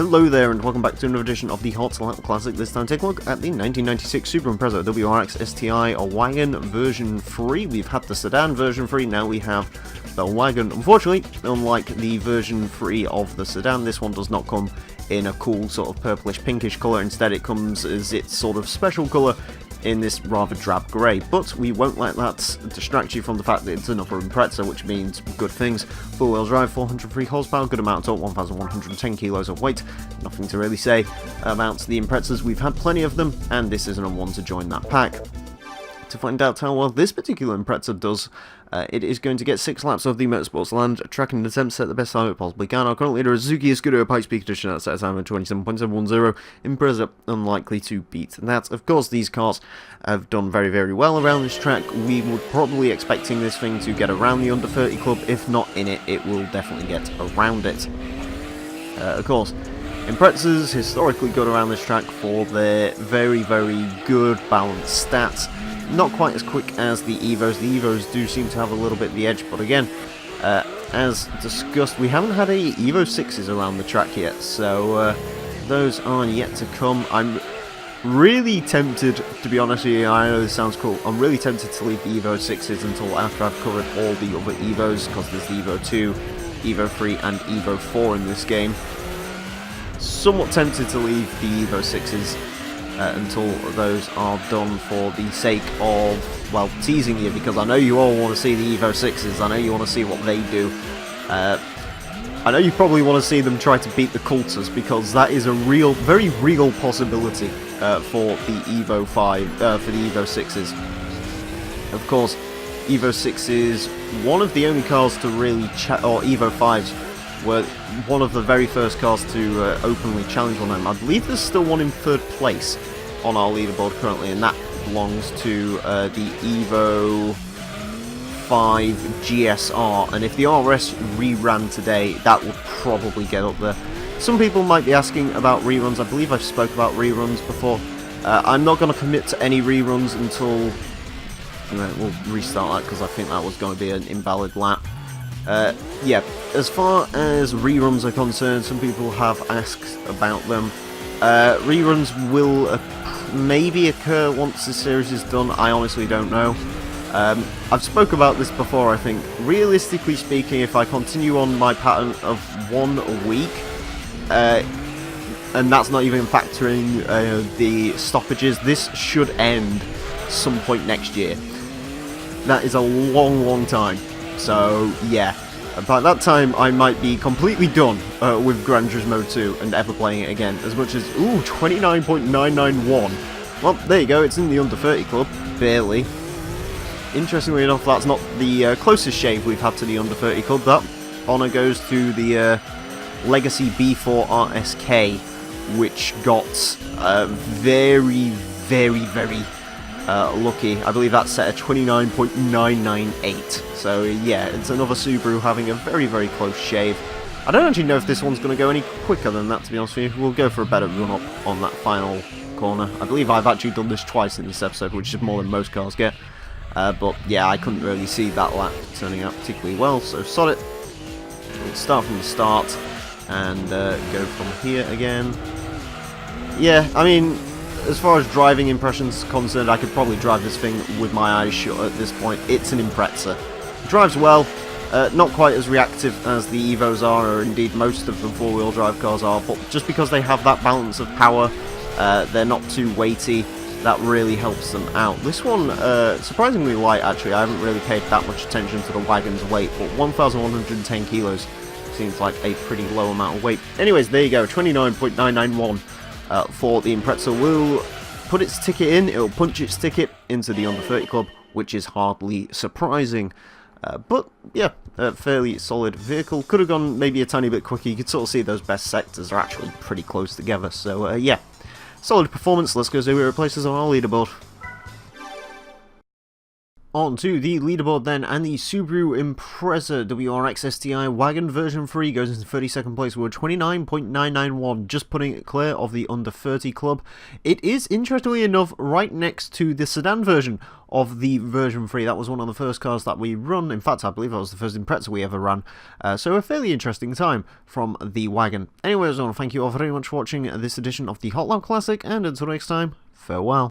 Hello there and welcome back to another edition of the Hot Lap Classic. This time take a look at the 1996 Subaru Impreza WRX STI, a Wagon version 3. We've had the sedan version 3, now we have the Wagon. Unfortunately, unlike the version 3 of the sedan, this one does not come in a cool sort of purplish pinkish colour. Instead it comes as its sort of special colour in this rather drab grey, but we won't let that distract you from the fact that it's another Impreza, which means good things. Four-wheel drive, 403 horsepower, good amount of torque, 1,110 kilos of weight. Nothing to really say about the Imprezas, we've had plenty of them, and this isn't a one to join that pack. To find out how well this particular Impreza does, it is going to get 6 laps of the Motorsports Land track in an attempt to set the best time it possibly can. Our current leader is Suzuki Scooter Pipe Speed Edition at set a time of 27.710. Impreza unlikely to beat that. Of course, these cars have done very, very well around this track. We were probably expecting this thing to get around the under 30 club. If not in it, it will definitely get around it. Of course, Imprezas historically good around this track for their very, very good balanced stats. Not quite as quick as the Evos. The Evos do seem to have a little bit of the edge, but again, as discussed, we haven't had any Evo 6s around the track yet, so those are yet to come. I'm really tempted, to be honest with you, I know this sounds cool, I'm really tempted to leave the Evo 6s until after I've covered all the other Evos, because there's the Evo 2, Evo 3 and Evo 4 in this game. Somewhat tempted to leave the Evo 6s until those are done for the sake of, well, teasing you, because I know you all want to see the Evo 6s, I know you want to see what they do. I know you probably want to see them try to beat the Coulters, because that is a real, very real possibility for the Evo 5, for the Evo 6s. Of course, Evo 6 is one of the only cars to really, or Evo 5s, were one of the very first cars to openly challenge on them. I believe there's still one in third place on our leaderboard currently, and that belongs to the Evo 5 GSR, and if the RS reran today, that would probably get up there. Some people might be asking about reruns. I believe I've spoke about reruns before. I'm not going to commit to any reruns until we'll restart that, because I think that was going to be an invalid lap. Yeah, as far as reruns are concerned, some people have asked about them. Reruns will maybe occur once the series is done, I honestly don't know. I've spoke about this before, I think. Realistically speaking, if I continue on my pattern of 1 a week, and that's not even factoring the stoppages, this should end some point next year. That is a long, long time. So, yeah, by that time I might be completely done with Gran Turismo 2 and ever playing it again, as much as, ooh, 29.991. Well, there you go, it's in the under 30 club, barely. Interestingly enough, that's not the closest shave we've had to the under 30 club. That honour goes to the Legacy B4 RSK, which got very, very, very lucky. I believe that's set at 29.998. So yeah, it's another Subaru having a very, very close shave. I don't actually know if this one's going to go any quicker than that, to be honest with you. We'll go for a better run up on that final corner. I believe I've actually done this twice in this episode, which is more than most cars get. But yeah, I couldn't really see that lap turning out particularly well, so sod it. We'll start from the start and go from here again. Yeah, I mean, as far as driving impressions concerned, I could probably drive this thing with my eyes shut at this point. It's an Impreza. It drives well, not quite as reactive as the Evos are, or indeed most of the four-wheel drive cars are, but just because they have that balance of power, they're not too weighty, that really helps them out. This one, surprisingly light actually. I haven't really paid that much attention to the Wagon's weight, but 1,110 kilos seems like a pretty low amount of weight. Anyways, there you go, 29.991. For the Impreza will put its ticket in, it'll punch its ticket into the under 30 club, which is hardly surprising. But yeah, a fairly solid vehicle. Could have gone maybe a tiny bit quicker. You could sort of see those best sectors are actually pretty close together. So yeah, solid performance. Let's go see who it replaces on our leaderboard. On to the leaderboard then, and the Subaru Impreza WRX STI Wagon version 3 goes into 32nd place with 29.991, just putting it clear of the under 30 club. It is, interestingly enough, right next to the sedan version of the version 3. That was one of the first cars that we run. In fact, I believe that was the first Impreza we ever ran. So a fairly interesting time from the Wagon. Anyways, I want to thank you all very much for watching this edition of the Hot Lap Classic, and until next time, farewell.